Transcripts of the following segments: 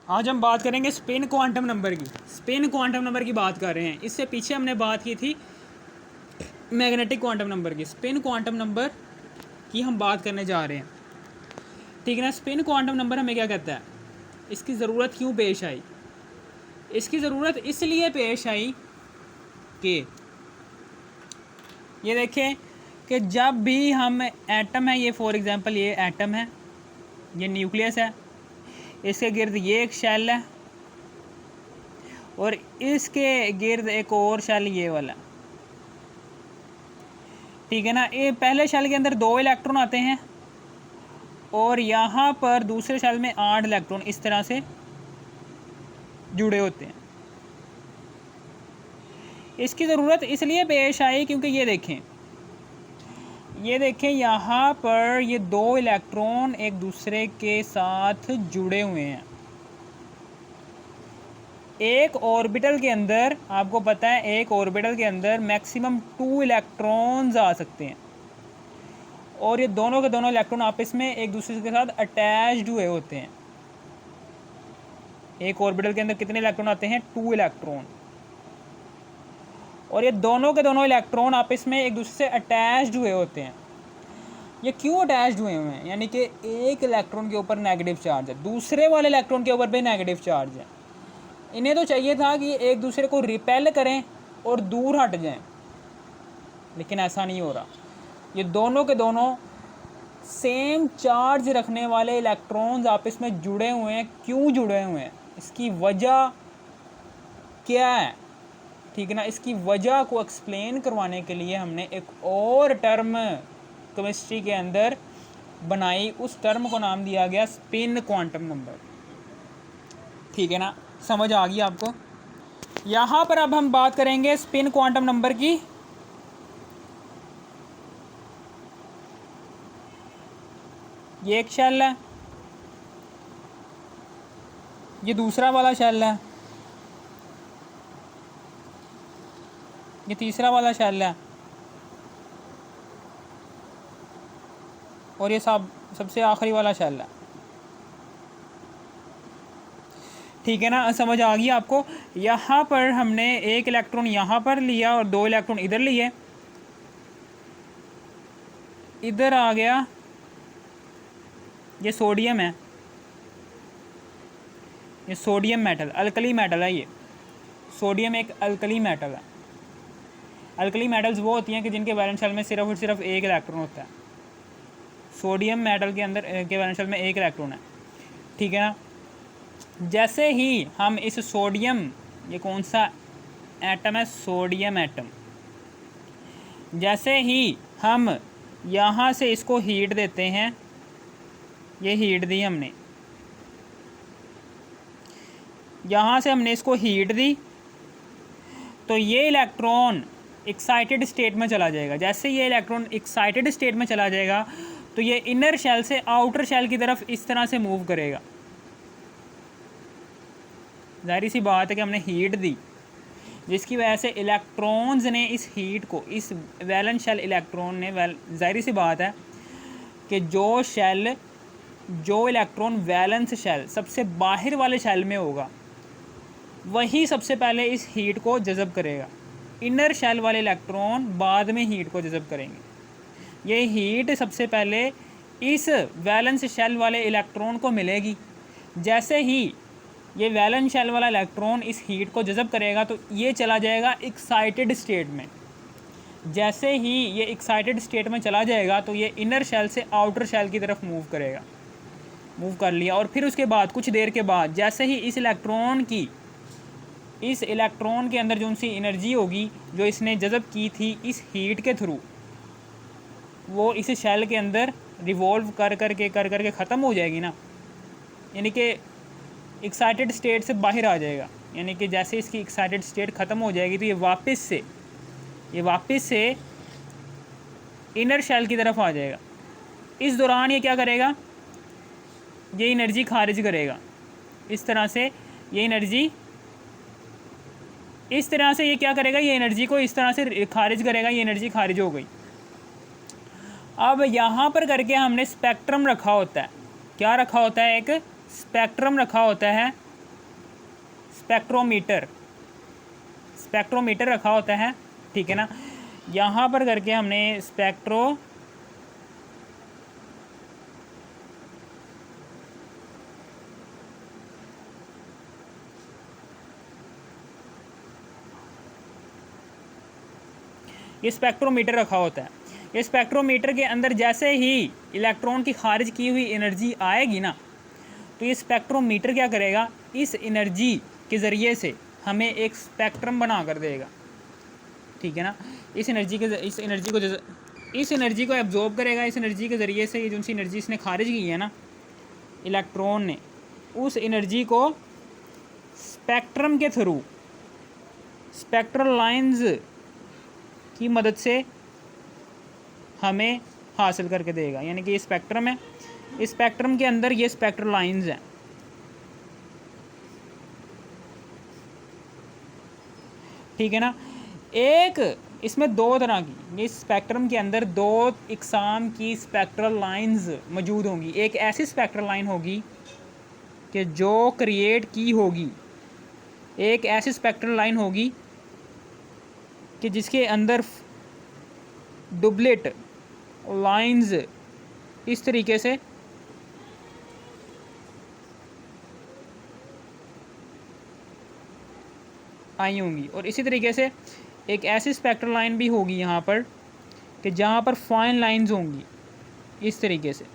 आज हम बात करेंगे स्पिन क्वांटम नंबर की। स्पिन क्वांटम नंबर की बात कर रहे हैं। इससे पीछे हमने बात की थी मैग्नेटिक क्वांटम नंबर की। स्पिन क्वांटम नंबर की हम बात करने जा रहे हैं, ठीक है ना। स्पिन क्वांटम नंबर हमें क्या कहता है, इसकी ज़रूरत क्यों पेश आई। इसकी ज़रूरत इसलिए पेश आई कि ये देखें कि जब भी हम एटम है, ये फॉर एग्ज़ाम्पल ये एटम है, ये न्यूक्लियस है, इसके गिर्द ये एक शेल है और इसके गिर्द एक और शेल ये वाला, ठीक है ना। ये पहले शेल के अंदर 2 इलेक्ट्रॉन आते हैं और यहाँ पर दूसरे शेल में 8 इलेक्ट्रॉन इस तरह से जुड़े होते हैं। इसकी ज़रूरत इसलिए पेश आई क्योंकि ये देखें यहाँ पर ये 2 इलेक्ट्रॉन एक दूसरे के साथ जुड़े हुए हैं। एक ऑर्बिटल के अंदर, आपको पता है, एक ऑर्बिटल के अंदर मैक्सिमम 2 इलेक्ट्रॉन्स आ सकते हैं और ये दोनों के दोनों इलेक्ट्रॉन आपस में एक दूसरे के साथ अटैच्ड हुए होते हैं। एक ऑर्बिटल के अंदर कितने इलेक्ट्रॉन आते हैं, 2 इलेक्ट्रॉन, और ये दोनों के दोनों इलेक्ट्रॉन आपस में एक दूसरे से अटैच्ड हुए होते हैं। ये क्यों अटैच्ड हुए हुए हैं, यानी कि एक इलेक्ट्रॉन के ऊपर नेगेटिव चार्ज है, दूसरे वाले इलेक्ट्रॉन के ऊपर भी नेगेटिव चार्ज है। इन्हें तो चाहिए था कि एक दूसरे को रिपेल करें और दूर हट जाएं, लेकिन ऐसा नहीं हो रहा। ये दोनों के दोनों सेम चार्ज रखने वाले इलेक्ट्रॉन्स आपस में जुड़े हुए हैं। क्यों जुड़े हुए हैं, इसकी वजह क्या है, ठीक है ना। इसकी वजह को एक्सप्लेन करवाने के लिए हमने एक और टर्म केमिस्ट्री के अंदर बनाई। उस टर्म को नाम दिया गया स्पिन क्वांटम नंबर, ठीक है ना। समझ आ गई आपको। यहाँ पर अब हम बात करेंगे स्पिन क्वांटम नंबर की। ये एक शेल है, ये दूसरा वाला शेल है, ये तीसरा वाला शेल है और ये सबसे आखिरी वाला शेल है, ठीक है ना। समझ आ गई आपको। यहाँ पर हमने एक इलेक्ट्रॉन यहाँ पर लिया और 2 इलेक्ट्रॉन इधर लिए, इधर आ गया, ये सोडियम है, ये सोडियम मेटल, अल्कली मेटल है। ये सोडियम एक अल्कली मेटल है। अल्कली मेटल्स वो होती हैं कि जिनके वैलेंस शेल में सिर्फ और सिर्फ एक इलेक्ट्रॉन होता है। सोडियम मेटल के अंदर के वैलेंस शेल में एक इलेक्ट्रॉन है, ठीक है ना। जैसे ही हम इस सोडियम, ये कौन सा एटम है, सोडियम एटम, जैसे ही हम यहाँ से इसको हीट देते हैं, ये हीट दी हमने, यहाँ से हमने इसको हीट दी, तो ये इलेक्ट्रॉन एक्साइटेड स्टेट में चला जाएगा। जैसे ये इलेक्ट्रॉन एक्साइटेड स्टेट में चला जाएगा तो ये इनर शेल से आउटर शेल की तरफ इस तरह से मूव करेगा। जाहिर सी बात है कि हमने हीट दी, जिसकी वजह से इलेक्ट्रॉन्स ने इस हीट को, इस वैलेंस शेल इलेक्ट्रॉन ने, जाहिर सी बात है कि जो इलेक्ट्रॉन वैलेंस शेल सबसे बाहर वाले शेल में होगा, वही सबसे पहले इस हीट को जज़ब करेगा। इनर शेल वाले इलेक्ट्रॉन बाद में हीट को जज़ब करेंगे। ये हीट सबसे पहले इस वैलेंस शेल वाले इलेक्ट्रॉन को मिलेगी। जैसे ही ये वैलेंस शेल वाला इलेक्ट्रॉन इस हीट को जज़ब करेगा तो ये चला जाएगा एक्साइटेड स्टेट में। जैसे ही ये एक्साइटेड स्टेट में चला जाएगा तो ये इनर शेल से आउटर शेल की तरफ मूव करेगा। मूव कर लिया और फिर उसके बाद कुछ देर के बाद जैसे ही इस इलेक्ट्रॉन के अंदर जो सी एनर्जी होगी जो इसने जज़ब की थी इस हीट के थ्रू, वो इस शेल के अंदर रिवॉल्व कर करके ख़त्म हो जाएगी ना, यानी कि एक्साइटेड स्टेट से बाहर आ जाएगा। यानी कि जैसे इसकी एक्साइटेड स्टेट ख़त्म हो जाएगी तो ये वापस से इनर शेल की तरफ आ जाएगा। इस दौरान ये क्या करेगा, ये एनर्जी खारिज करेगा। इस तरह से ये एनर्जी, इस तरह से ये क्या करेगा, ये एनर्जी को इस तरह से खारिज करेगा। ये एनर्जी खारिज हो गई। अब यहाँ पर करके हमने स्पेक्ट्रम रखा होता है। क्या रखा होता है, एक स्पेक्ट्रम रखा होता है स्पेक्ट्रोमीटर, स्पेक्ट्रोमीटर रखा होता है, ठीक है ना। यहाँ पर करके हमने ये स्पेक्ट्रोमीटर रखा होता है। ये स्पेक्ट्रोमीटर के अंदर जैसे ही इलेक्ट्रॉन की खारिज की हुई एनर्जी आएगी ना, तो ये स्पेक्ट्रोमीटर क्या करेगा, इस एनर्जी के ज़रिए से हमें एक स्पेक्ट्रम बना कर देगा, ठीक है ना। इस एनर्जी को एब्जॉर्ब करेगा। इस एनर्जी के ज़रिए से ये जो सी एनर्जी इसने खारिज की है ना इलेक्ट्रॉन ने, उस एनर्जी को स्पेक्ट्रम के थ्रू, स्पेक्ट्रल लाइंस की मदद से हमें हासिल करके देगा। यानी कि ये स्पेक्ट्रम है, इस स्पेक्ट्रम के अंदर ये स्पेक्ट्रल लाइंस हैं, ठीक है ना। एक इसमें दो तरह की, इस स्पेक्ट्रम के अंदर दो इकसाम की स्पेक्ट्रल लाइंस मौजूद होंगी। एक ऐसी स्पेक्ट्रल लाइन होगी कि जो क्रिएट की होगी, एक ऐसी स्पेक्ट्रल लाइन होगी कि जिसके अंदर डुप्लेट लाइंस इस तरीके से आई होंगी। और इसी तरीके से एक ऐसी स्पेक्ट्रल लाइन भी होगी यहाँ पर कि जहाँ पर फाइन लाइंस होंगी इस तरीके से,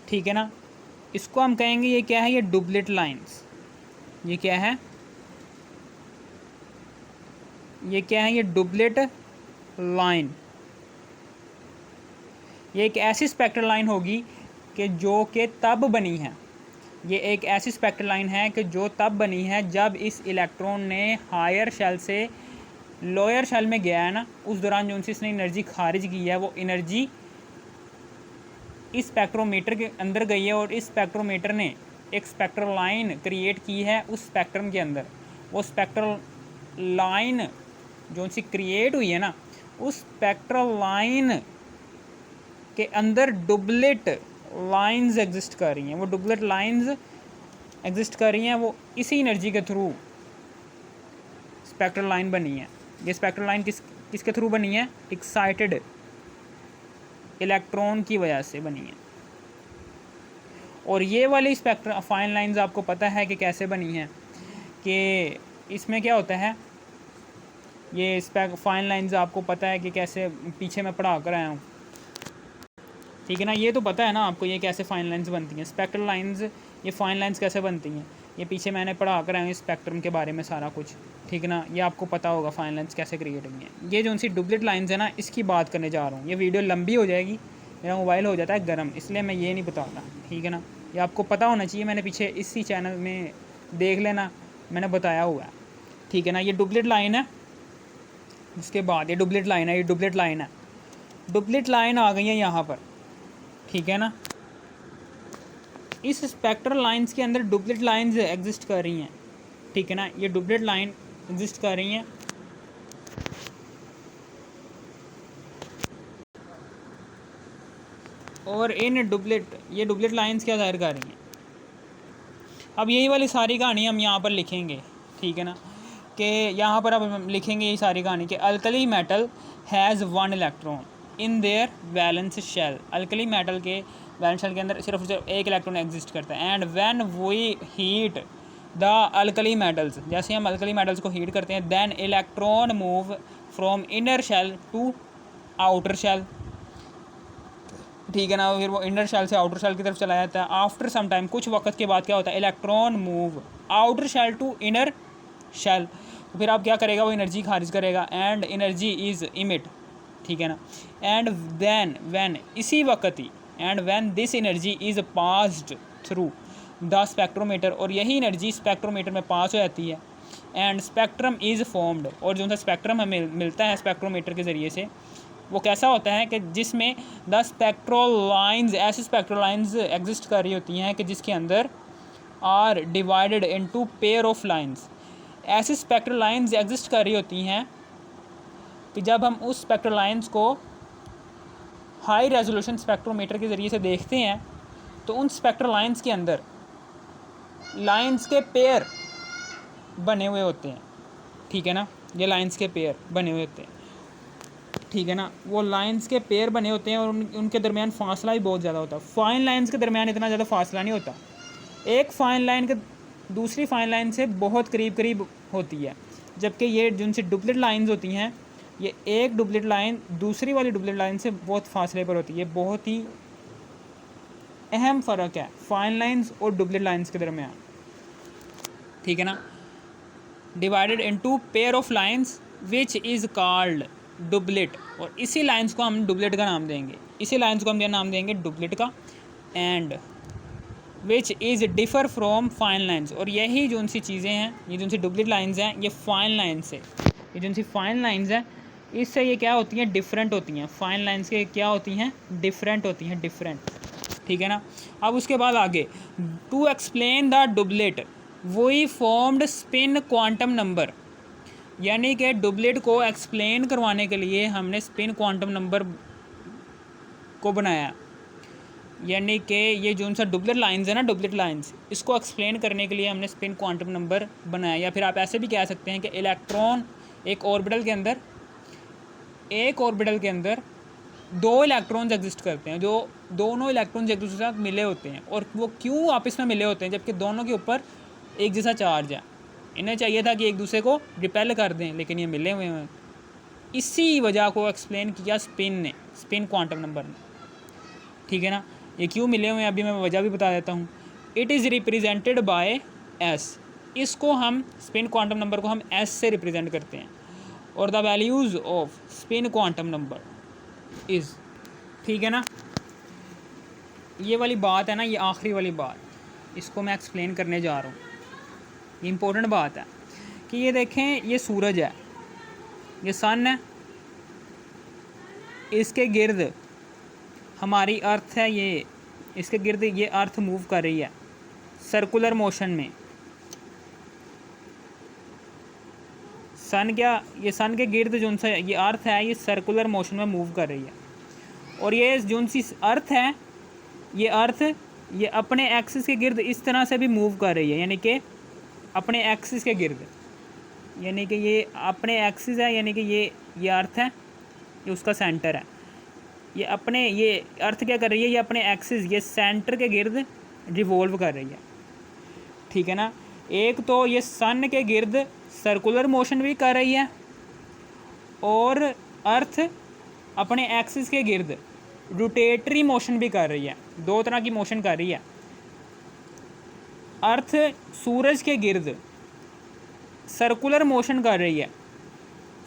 ठीक है ना। इसको हम कहेंगे ये क्या है, ये डुप्लेट लाइंस। ये क्या है, ये क्या है, ये डुप्लेट लाइन। ये एक ऐसी स्पेक्ट्रल लाइन होगी कि जो कि तब बनी है, ये एक ऐसी स्पेक्ट्रल लाइन है कि जो तब बनी है जब इस इलेक्ट्रॉन ने हायर शेल से लोअर शेल में गया है ना, उस दौरान जो इसने एनर्जी खारिज की है वो एनर्जी इस स्पेक्ट्रोमीटर के अंदर गई है और इस स्पेक्ट्रोमीटर ने एक स्पेक्ट्रल लाइन क्रिएट की है उस स्पेक्ट्रम के अंदर। वो स्पेक्ट्रल लाइन जो सी क्रिएट हुई है ना, उस स्पेक्ट्रल लाइन के अंदर डुप्लेट लाइंस एग्जिस्ट कर रही हैं। वो डुप्लेट लाइंस एग्जिस्ट कर रही हैं, वो इसी एनर्जी के थ्रू स्पेक्ट्रल लाइन बनी है। ये स्पेक्ट्रल लाइन किसके थ्रू बनी है, एक्साइटेड इलेक्ट्रॉन की वजह से बनी है। और ये वाली स्पेक्ट्रल फाइन लाइंस आपको पता है कि कैसे बनी है, कि इसमें क्या होता है, ये फाइन लाइंस आपको पता है कि कैसे, पीछे मैं पढ़ा कर आया हूँ, ठीक है ना। ये तो पता है ना आपको ये कैसे फाइन लाइंस बनती हैं, स्पेक्ट्रल लाइंस, ये फाइन लाइंस कैसे बनती हैं, ये पीछे मैंने पढ़ा कर आया हूँ स्पेक्ट्रम के बारे में सारा कुछ, ठीक है ना। ये आपको पता होगा फाइन लाइंस कैसे क्रिएट हुई हैं। ये जो उनसी डुप्लेट लाइंस है ना, इसकी बात करने जा रहा हूँ। ये वीडियो लंबी हो जाएगी, मेरा मोबाइल हो जाता है गर्म, इसलिए मैं ये नहीं बता रहा, ठीक है ना। ये आपको पता होना चाहिए, मैंने पीछे इसी चैनल में देख लेना, मैंने बताया हुआ है, ठीक है ना। ये डुप्लेट लाइन है, उसके बाद ये डुप्लेट लाइन है, ये डुप्लेट लाइन है, डुप्लेट लाइन आ गई है यहाँ पर, ठीक है ना। इस स्पेक्ट्रल लाइंस के अंदर डुप्लेट लाइंस एग्जिस्ट कर रही हैं, ठीक है ना। ये डुप्लेट लाइन एग्जिस्ट कर रही हैं और ये डुप्लेट लाइंस क्या ज़ाहिर कर रही हैं। अब यही वाली सारी कहानी हम यहाँ पर लिखेंगे, ठीक है ना, कि यहाँ पर अब हम लिखेंगे यही सारी कहानी कि alkali metal has one electron in their valence shell. Alkali metal के वैलेंस शेल के अंदर सिर्फ एक इलेक्ट्रॉन एग्जिस्ट करता है। And when we heat the alkali metals, जैसे हम अल्कली मेटल्स को हीट करते हैं, then electron move from inner shell to outer shell, ठीक है ना। फिर वो इनर शेल से आउटर शेल की तरफ चला जाता है। आफ्टर सम टाइम, कुछ वक्त के बाद क्या होता है, electron move outer shell to inner shell, फिर आप क्या करेगा, वो एनर्जी खारिज करेगा एंड एनर्जी इज़ इमिट, ठीक है ना। एंड देन व्हेन, इसी वक्त ही, and when this energy is passed through the spectrometer, और यही एनर्जी स्पेक्ट्रोमीटर में पास हो जाती है, एंड स्पेक्ट्रम इज़ फॉर्म्ड, और जो सा स्पेक्ट्रम हमें मिलता है स्पेक्ट्रोमीटर के ज़रिए से, वो कैसा होता है कि जिसमें द स्पेक्ट्रल लाइंस, ऐसी स्पेक्ट्रल लाइंस एग्जिस्ट कर रही होती हैं कि जिसके अंदर are divided into pair of lines. ऐसी स्पेक्ट्रल लाइंस एग्जिस्ट कर रही होती हैं कि जब हम उस स्पेक्ट्रल लाइंस को हाई रेजोल्यूशन स्पेक्ट्रोमीटर के ज़रिए से देखते हैं तो उन स्पेक्ट्रल लाइंस के अंदर लाइंस के पेयर बने हुए होते हैं, ठीक है ना। ये लाइंस के पेयर बने हुए होते हैं, ठीक है ना। वो लाइंस के पेयर बने होते हैं और उनके दरमियान फासला भी बहुत ज़्यादा होता है। फाइन लाइंस के दरमियान इतना ज़्यादा फासला नहीं होता, एक फ़ाइन लाइन के दूसरी फ़ाइन लाइन से बहुत करीब करीब होती है, जबकि ये जिनसे डुप्लेट लाइंस होती हैं, ये एक डुप्लेट लाइन दूसरी वाली डुप्लेट लाइन से बहुत फासले पर होती है। बहुत ही अहम फ़र्क है फ़ाइन लाइंस और डुप्लेट लाइंस के दरमियान, ठीक है ना। Divided into pair of lines which is called duplet, और इसी लाइंस को हम डुप्लेट का नाम देंगे, इसी लाइंस को हम क्या नाम देंगे, डुप्लेट का। And which is differ from fine lines, और यही जो उनसी चीज़ें हैं, ये जो उनसी डुप्लेट लाइंस हैं, ये फाइन लाइन से, ये जो उनसी फाइन लाइंस हैं इससे ये क्या होती हैं, डिफरेंट होती हैं। फाइन लाइंस के क्या होती हैं, डिफरेंट होती हैं, डिफरेंट, ठीक है ना। अब उसके बाद आगे, to explain the duplet we formed spin quantum number, यानी कि डुप्लेट को एक्सप्लेन करवाने के लिए हमने स्पिन क्वांटम नंबर को बनाया। यानी कि ये जो उनसा डुप्लेट लाइंस है ना, डुप्लेट लाइंस, इसको एक्सप्लेन करने के लिए हमने स्पिन क्वांटम नंबर बनाया। या फिर आप ऐसे भी कह सकते हैं कि इलेक्ट्रॉन एक ऑर्बिटल के अंदर दो इलेक्ट्रॉन्स एग्जिस्ट करते हैं, जो दोनों इलेक्ट्रॉन्स एक दूसरे के साथ मिले होते हैं। और वो क्यों आपस में मिले होते हैं, जबकि दोनों के ऊपर एक जैसा चार्ज है। इन्हें चाहिए था कि एक दूसरे को रिपेल कर दें, लेकिन ये मिले हुए हैं। इसी वजह को एक्सप्लेन किया स्पिन क्वांटम नंबर ने, ठीक है ना। ये क्यों मिले हुए हैं अभी मैं वजह भी बता देता हूँ। It is represented by S, इसको हम स्पिन क्वांटम नंबर को हम एस से रिप्रेजेंट करते हैं। और the values off spin quantum number is, ठीक है ना। ये वाली बात है ना, ये आखिरी वाली बात, इसको मैं एक्सप्लेन करने जा रहा हूँ। ये इम्पोर्टेंट बात है कि ये देखें, ये सूरज है, ये सन है, इसके गिर्द हमारी अर्थ है, ये इसके गिर्द ये अर्थ मूव कर रही है सर्कुलर मोशन में। सन क्या, ये सन के गिर्द जो सा ये अर्थ है, ये सर्कुलर मोशन में मूव कर रही है। और ये जो सी अर्थ है, ये अर्थ ये अपने एक्सिस के गिर्द इस तरह से भी मूव कर रही है, यानी कि अपने एक्सिस के गिर्द, यानी कि ये अपने एक्सिस है, यानी कि ये अर्थ है, ये उसका सेंटर है। ये अपने ये अर्थ क्या कर रही है, ये अपने एक्सिस, ये सेंटर के गिर्द रिवॉल्व कर रही है, ठीक है ना। एक तो ये सन के गिर्द सर्कुलर मोशन भी कर रही है, और अर्थ अपने एक्सिस के गिर्द रोटेटरी मोशन भी कर रही है। दो तरह की मोशन कर रही है। अर्थ सूरज के गिर्द सर्कुलर मोशन कर रही है।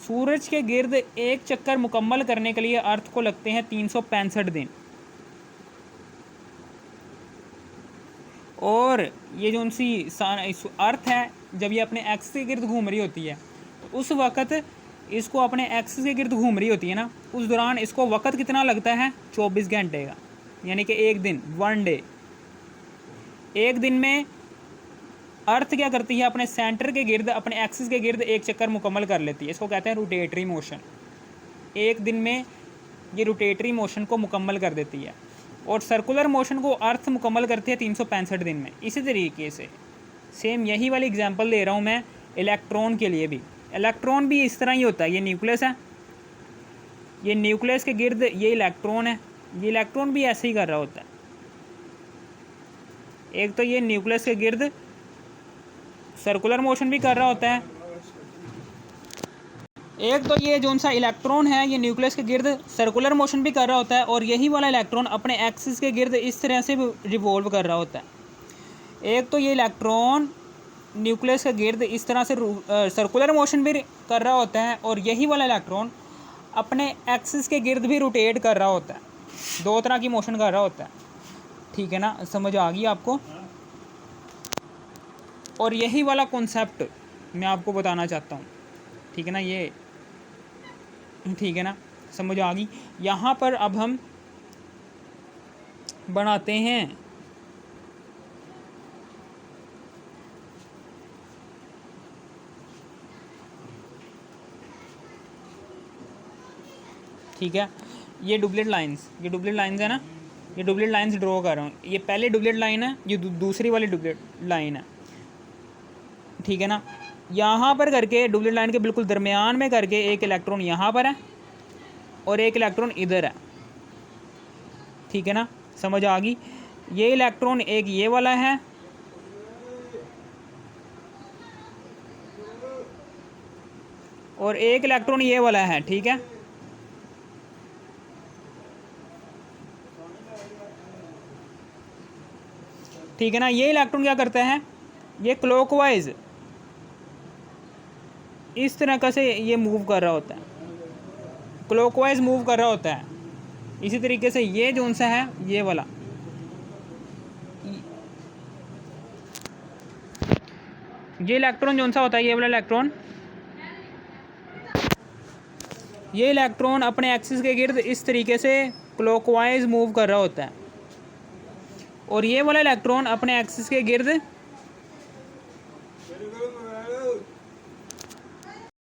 सूरज के गिर्द एक चक्कर मुकम्मल करने के लिए अर्थ को लगते हैं 365 दिन। और ये जो उनसी अर्थ है, जब ये अपने एक्सिस के गिर्द घूम रही होती है, उस वक़्त इसको अपने एक्सिस के गिर्द घूम रही होती है ना, उस दौरान इसको वक़्त कितना लगता है, 24 घंटे का, यानी कि एक दिन, 1 डे। एक दिन में अर्थ क्या करती है, अपने सेंटर के गिर्द, अपने एक्सिस के गिर्द एक चक्कर मुकम्मल कर लेती है। इसको कहते हैं रोटेटरी मोशन। एक दिन में ये रोटेटरी मोशन को मुकम्मल कर देती है। और सर्कुलर मोशन को अर्थ मुकम्मल करती है 365 दिन में। इसी तरीके से सेम यही वाली एग्जांपल दे रहा हूँ मैं इलेक्ट्रॉन के लिए भी। इलेक्ट्रॉन भी इस तरह ही होता है। ये न्यूक्लियस है, ये न्यूक्लियस के गिर्द ये इलेक्ट्रॉन है, ये इलेक्ट्रॉन भी ऐसे ही कर रहा होता है। एक तो ये न्यूक्लियस के गिर्द सर्कुलर मोशन भी कर रहा होता है, एक तो ये जो सा इलेक्ट्रॉन है ये न्यूक्लियस के गिर्द सर्कुलर मोशन भी कर रहा होता है, और यही वाला इलेक्ट्रॉन अपने एक्सिस के गिर्द इस तरह से रिवॉल्व कर रहा होता है। एक तो ये इलेक्ट्रॉन न्यूक्लियस के गिर्द इस तरह से सर्कुलर मोशन भी कर रहा होता है, और यही वाला इलेक्ट्रॉन अपने एक्सिस के गिर्द भी रोटेट कर रहा होता है। दो तरह की मोशन कर रहा होता है, ठीक है ना। समझ आ गई आपको। और यही वाला कॉन्सेप्ट मैं आपको बताना चाहता हूँ, ठीक है ना। ये ठीक है ना, समझ आ गई। यहाँ पर अब हम बनाते हैं ठीक है। ये डुप्लेट लाइंस है ना, ये डुप्लेट लाइंस ड्रॉ कर रहा हूँ। ये पहले डुप्लेट लाइन है, ये दूसरी वाली डुप्लेट लाइन है, ठीक है ना। यहाँ पर करके डुप्लेट लाइन के बिल्कुल दरमियान में करके एक इलेक्ट्रॉन यहाँ पर है और एक इलेक्ट्रॉन इधर है, ठीक है ना, समझ आ गई। ये इलेक्ट्रॉन एक ये वाला है और एक इलेक्ट्रॉन ये वाला है, ठीक है। ठीक है ना, ये इलेक्ट्रॉन क्या करता है, ये क्लॉकवाइज इस तरह का से ये मूव कर रहा होता है, क्लॉकवाइज मूव कर रहा होता है। इसी तरीके से ये जो सा है ये वाला, ये इलेक्ट्रॉन जो सा होता है, ये वाला इलेक्ट्रॉन, ये इलेक्ट्रॉन अपने एक्सिस के गिर्द इस तरीके से क्लॉकवाइज मूव कर रहा होता है और ये वाला इलेक्ट्रॉन अपने एक्सिस के गिर्द